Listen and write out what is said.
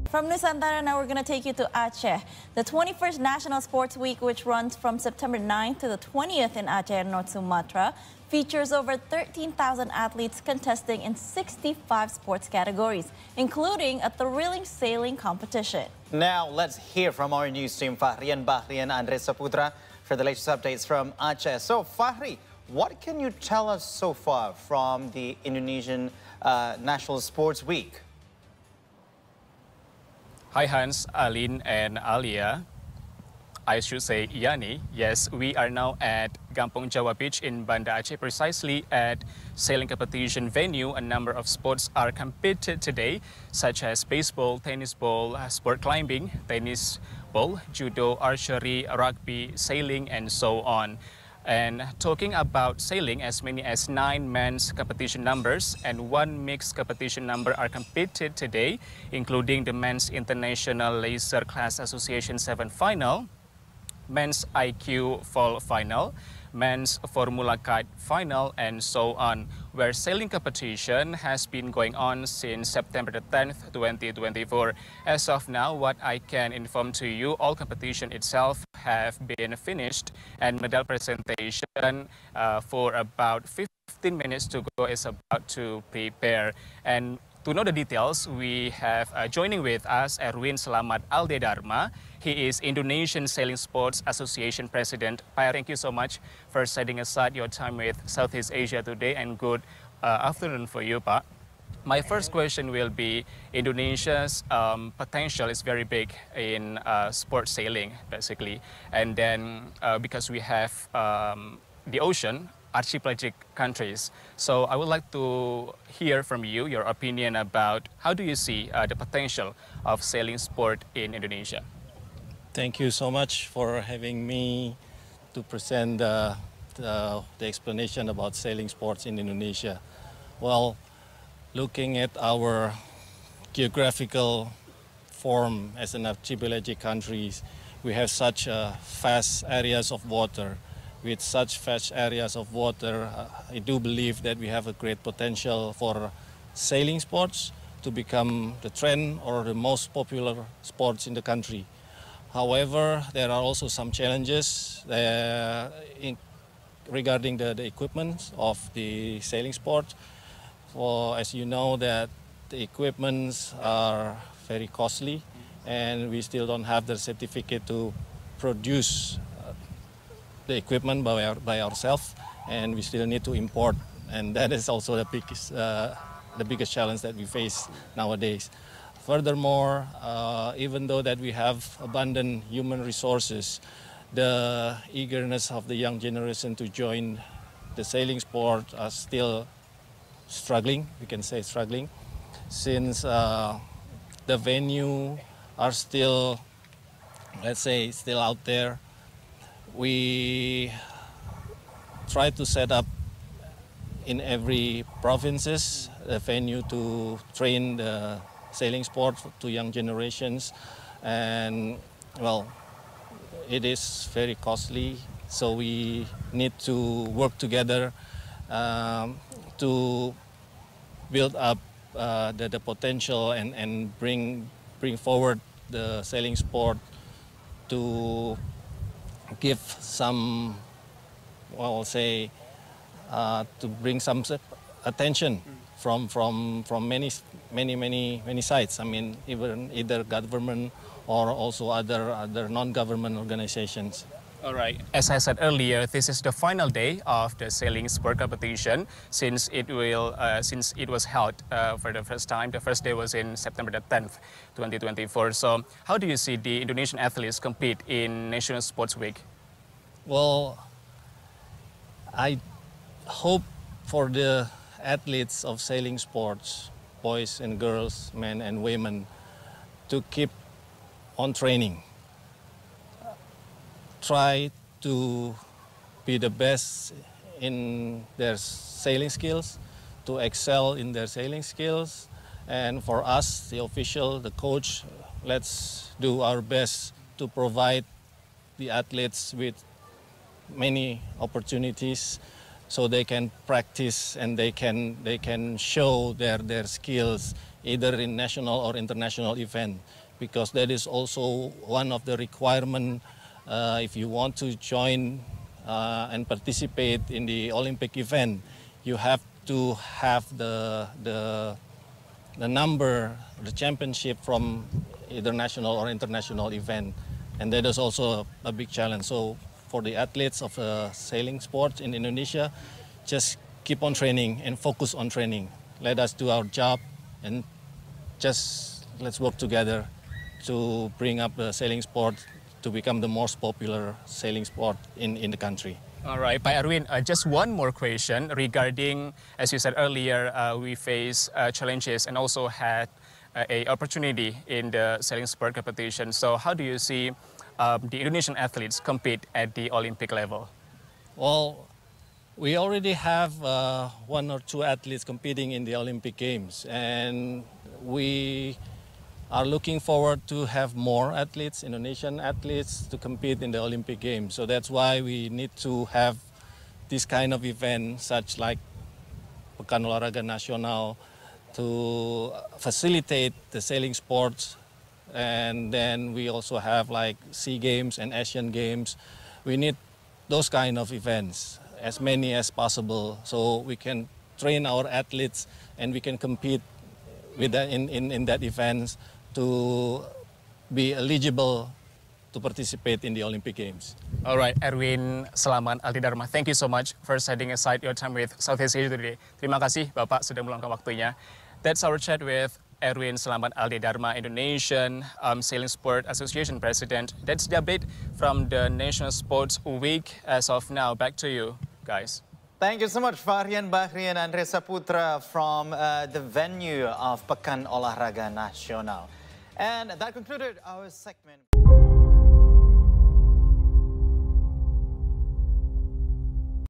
From Nusantara, now we're going to take you to Aceh. The 21st National Sports Week, which runs from September 9th to the 20th in Aceh, North Sumatra, features over 13,000 athletes contesting in 65 sports categories, including a thrilling sailing competition. Now, let's hear from our news team, Fahri and Bahri and Andres Saputra, for the latest updates from Aceh. So, Fahri, what can you tell us so far from the Indonesian National Sports Week? Hi Hans, Aline and Alia. I should say Yani. Yes, we are now at Kampung Jawa Beach in Banda Aceh, precisely at sailing competition venue. A number of sports are competed today, such as baseball, tennis ball, sport climbing, tennis ball, judo, archery, rugby, sailing, and so on. And talking about sailing, as many as 9 men's competition numbers and 1 mixed competition number are competed today, including the Men's International Laser Class Association 7 Final, Men's IQ Fall Final, Men's Formula Kite Final, and so on, where sailing competition has been going on since September the 10th, 2024. As of now, what I can inform to you, all competition itself have been finished, and medal presentation for about 15 minutes to go is about to prepare. And to know the details, we have joining with us Erwin Selamat Aldedarma. He is Indonesian Sailing Sports Association President. Pak, thank you so much for setting aside your time with Southeast Asia today, and good afternoon for you, Pak. My first question will be, Indonesia's potential is very big in sport sailing, basically. And then because we have the ocean, archipelagic countries. So I would like to hear from you your opinion about how do you see the potential of sailing sport in Indonesia? Thank you so much for having me to present the explanation about sailing sports in Indonesia. Well, looking at our geographical form as an archipelagic country, we have such vast areas of water. With such vast areas of water, I do believe that we have a great potential for sailing sports to become the trend or the most popular sports in the country. However, there are also some challenges regarding the equipment of the sailing sport. As you know, that the equipments are very costly, and we still don't have the certificate to produce the equipment by ourselves, and we still need to import, and that is also the biggest challenge that we face nowadays. Furthermore, even though that we have abundant human resources, the eagerness of the young generation to join the sailing sport are still struggling, we can say struggling, since the venue are still, let's say, still out there. We try to set up in every provinces a venue to train the sailing sport to young generations, and well, it is very costly, so we need to work together to build up the potential and bring forward the sailing sport to give some, well, say, to bring some attention from many sides. I mean, even either government or also other non-government organizations. All right. As I said earlier, this is the final day of the sailing sport competition since it was held for the first time. The first day was in September the 10th, 2024. So how do you see the Indonesian athletes compete in National Sports Week? Well, I hope for the athletes of sailing sports, boys and girls, men and women, to keep on training. Try to be the best in their sailing skills, to excel in their sailing skills. And for us, the official, the coach, let's do our best to provide the athletes with many opportunities so they can practice and they can show their skills either in national or international event, because that is also one of the requirements if you want to join and participate in the Olympic event. You have to have the number, the championship from either national or international event, and that is also a big challenge. So for the athletes of sailing sports in Indonesia, just keep on training and focus on training. Let us do our job and just let's work together to bring up the sailing sport to become the most popular sailing sport in the country. All right, Pak Erwin, just one more question regarding, as you said earlier, we face challenges and also had an opportunity in the sailing sport competition. So how do you see the Indonesian athletes compete at the Olympic level? Well, we already have 1 or 2 athletes competing in the Olympic Games, and we are looking forward to have more athletes, Indonesian athletes, to compete in the Olympic Games. So that's why we need to have this kind of event, such like Pekan Olahraga Nasional, to facilitate the sailing sports. And then we also have like SEA Games and Asian Games. We need those kind of events, as many as possible, so we can train our athletes and we can compete with that in that events to be eligible to participate in the Olympic Games. All right, Erwin Selamat Aldi-Dharma, thank you so much for setting aside your time with Southeast Asia today. Terima kasih Bapak sudah meluangkan waktunya. That's our chat with Erwin Selamat Aldi-Dharma, Indonesian Sailing Sport Association President. That's the update from the National Sports Week as of now. Back to you, guys. Thank you so much, Fahrian Bahrian and Reza Putra from the venue of Pekan Olahraga Nasional. And that concluded our segment.